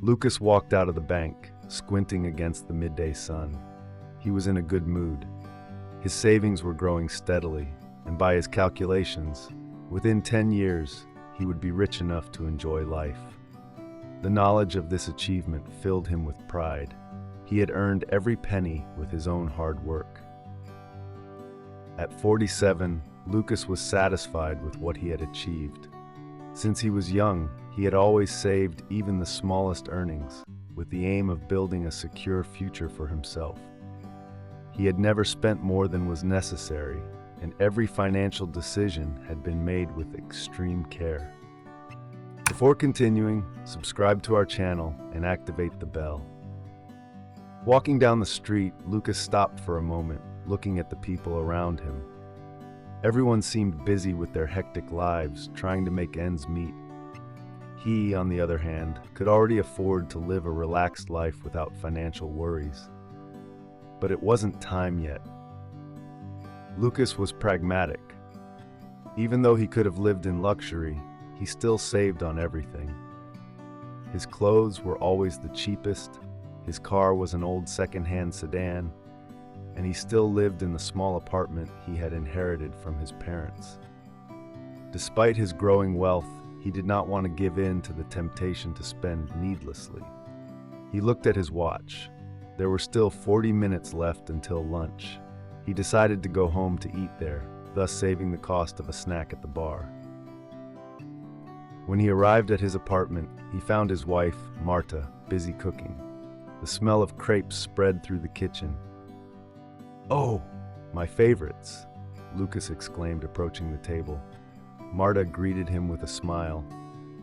Lucas walked out of the bank, squinting against the midday sun. He was in a good mood. His savings were growing steadily, and by his calculations, within 10 years, he would be rich enough to enjoy life. The knowledge of this achievement filled him with pride. He had earned every penny with his own hard work. At 47, Lucas was satisfied with what he had achieved. Since he was young, he had always saved even the smallest earnings, with the aim of building a secure future for himself. He had never spent more than was necessary, and every financial decision had been made with extreme care. Before continuing, subscribe to our channel and activate the bell. Walking down the street, Lucas stopped for a moment, looking at the people around him. Everyone seemed busy with their hectic lives, trying to make ends meet. He, on the other hand, could already afford to live a relaxed life without financial worries. But it wasn't time yet. Lucas was pragmatic. Even though he could have lived in luxury, he still saved on everything. His clothes were always the cheapest, his car was an old second-hand sedan, and he still lived in the small apartment he had inherited from his parents. Despite his growing wealth, he did not want to give in to the temptation to spend needlessly. He looked at his watch. There were still 40 minutes left until lunch. He decided to go home to eat there, thus saving the cost of a snack at the bar. When he arrived at his apartment, he found his wife, Marta, busy cooking. The smell of crepes spread through the kitchen. "Oh, my favorites," Lucas exclaimed, approaching the table. Marta greeted him with a smile.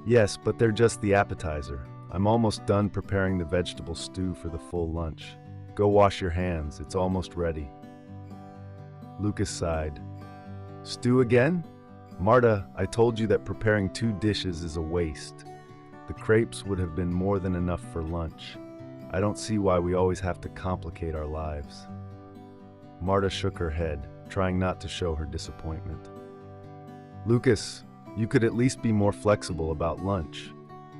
"Yes, but they're just the appetizer. I'm almost done preparing the vegetable stew for the full lunch. Go wash your hands, it's almost ready." Lucas sighed. "Stew again? Marta, I told you that preparing 2 dishes is a waste. The crepes would have been more than enough for lunch. I don't see why we always have to complicate our lives." Marta shook her head, trying not to show her disappointment. "Lucas, you could at least be more flexible about lunch.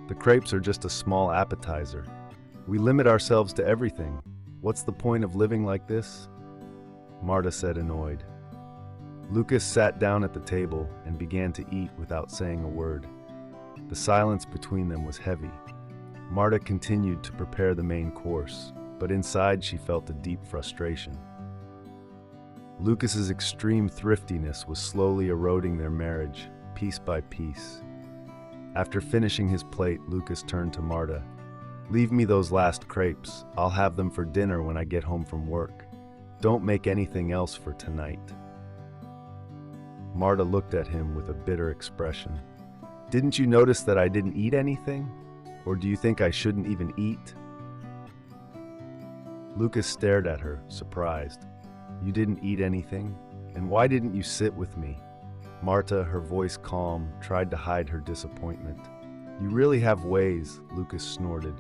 The crepes are just a small appetizer. We limit ourselves to everything. What's the point of living like this?" Marta said, annoyed. Lucas sat down at the table and began to eat without saying a word. The silence between them was heavy. Marta continued to prepare the main course, but inside she felt a deep frustration. Lucas's extreme thriftiness was slowly eroding their marriage, piece by piece. After finishing his plate, Lucas turned to Marta. "Leave me those last crepes. I'll have them for dinner when I get home from work. Don't make anything else for tonight." Marta looked at him with a bitter expression. "Didn't you notice that I didn't eat anything? Or do you think I shouldn't even eat?" Lucas stared at her, surprised. "You didn't eat anything? And why didn't you sit with me?" Marta, her voice calm, tried to hide her disappointment. "You really have ways," Lucas snorted.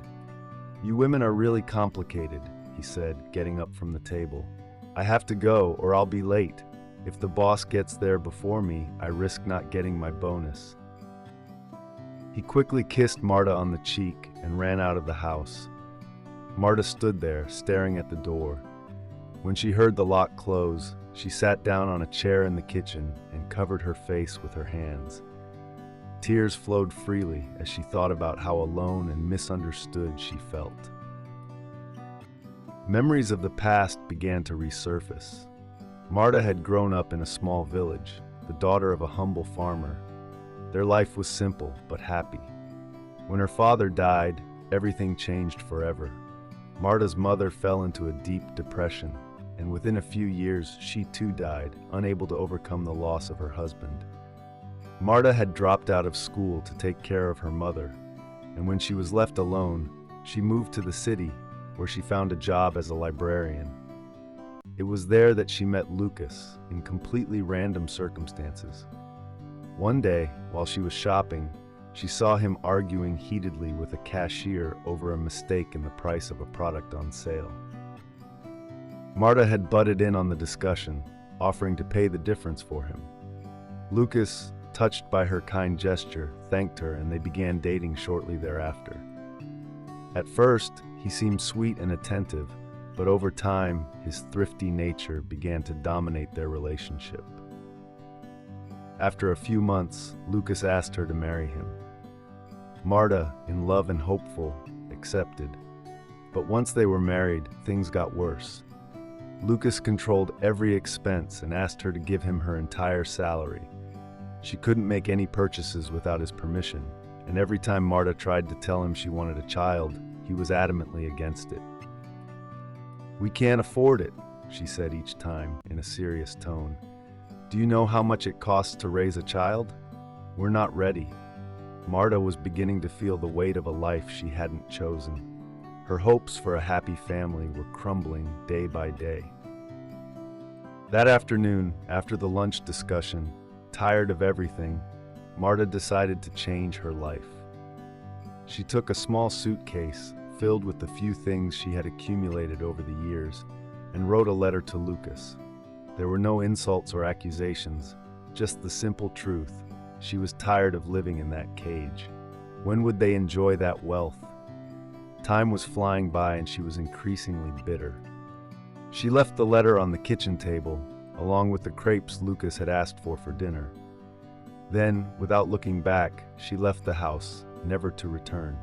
"You women are really complicated," he said, getting up from the table. "I have to go or I'll be late. If the boss gets there before me, I risk not getting my bonus." He quickly kissed Marta on the cheek and ran out of the house. Marta stood there, staring at the door. When she heard the lock close, she sat down on a chair in the kitchen and covered her face with her hands. Tears flowed freely as she thought about how alone and misunderstood she felt. Memories of the past began to resurface. Marta had grown up in a small village, the daughter of a humble farmer. Their life was simple but happy. When her father died, everything changed forever. Marta's mother fell into a deep depression, and within a few years, she too died, unable to overcome the loss of her husband. Marta had dropped out of school to take care of her mother, and when she was left alone, she moved to the city, where she found a job as a librarian. It was there that she met Lucas, in completely random circumstances. One day, while she was shopping, she saw him arguing heatedly with a cashier over a mistake in the price of a product on sale. Marta had butted in on the discussion, offering to pay the difference for him. Lucas, touched by her kind gesture, thanked her, and they began dating shortly thereafter. At first, he seemed sweet and attentive, but over time, his thrifty nature began to dominate their relationship. After a few months, Lucas asked her to marry him. Marta, in love and hopeful, accepted. But once they were married, things got worse. Lucas controlled every expense and asked her to give him her entire salary. She couldn't make any purchases without his permission, and every time Marta tried to tell him she wanted a child, he was adamantly against it. "We can't afford it," she said each time, in a serious tone. "Do you know how much it costs to raise a child? We're not ready." Marta was beginning to feel the weight of a life she hadn't chosen. Her hopes for a happy family were crumbling day by day. That afternoon, after the lunch discussion, tired of everything, Marta decided to change her life. She took a small suitcase filled with the few things she had accumulated over the years and wrote a letter to Lucas. There were no insults or accusations, just the simple truth. She was tired of living in that cage. When would they enjoy that wealth? Time was flying by and she was increasingly bitter. She left the letter on the kitchen table, along with the crepes Lucas had asked for dinner. Then, without looking back, she left the house, never to return.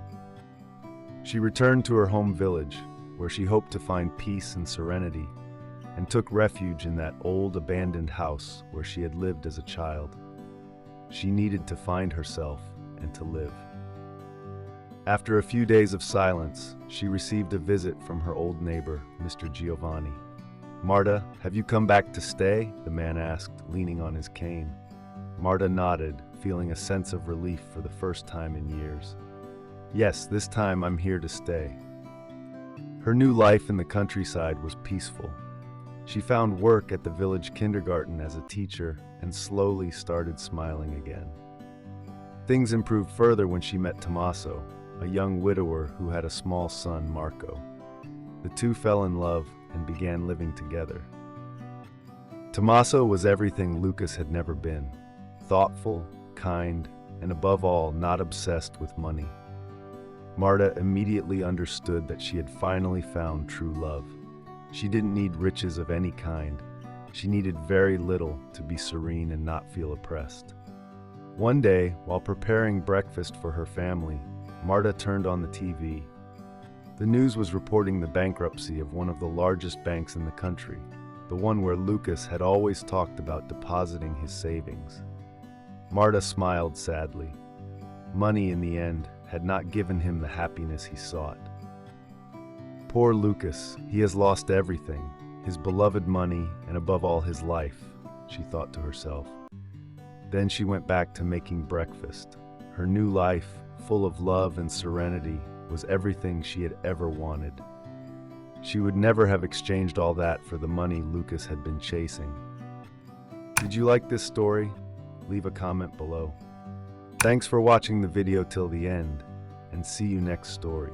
She returned to her home village, where she hoped to find peace and serenity, and took refuge in that old abandoned house where she had lived as a child. She needed to find herself and to live. After a few days of silence, she received a visit from her old neighbor, Mr. Giovanni. "Marta, have you come back to stay?" the man asked, leaning on his cane. Marta nodded, feeling a sense of relief for the first time in years. "Yes, this time I'm here to stay." Her new life in the countryside was peaceful. She found work at the village kindergarten as a teacher and slowly started smiling again. Things improved further when she met Tommaso, a young widower who had a small son, Marco. The two fell in love and began living together. Tommaso was everything Lucas had never been: thoughtful, kind, and above all, not obsessed with money. Marta immediately understood that she had finally found true love. She didn't need riches of any kind. She needed very little to be serene and not feel oppressed. One day, while preparing breakfast for her family, Marta turned on the TV. The news was reporting the bankruptcy of one of the largest banks in the country, the one where Lucas had always talked about depositing his savings. Marta smiled sadly. Money, in the end, had not given him the happiness he sought. Poor Lucas, he has lost everything, his beloved money, and above all his life, she thought to herself. Then she went back to making breakfast. Her new life, full of love and serenity, was everything she had ever wanted. She would never have exchanged all that for the money Lucas had been chasing. Did you like this story? Leave a comment below. Thanks for watching the video till the end, and see you next story.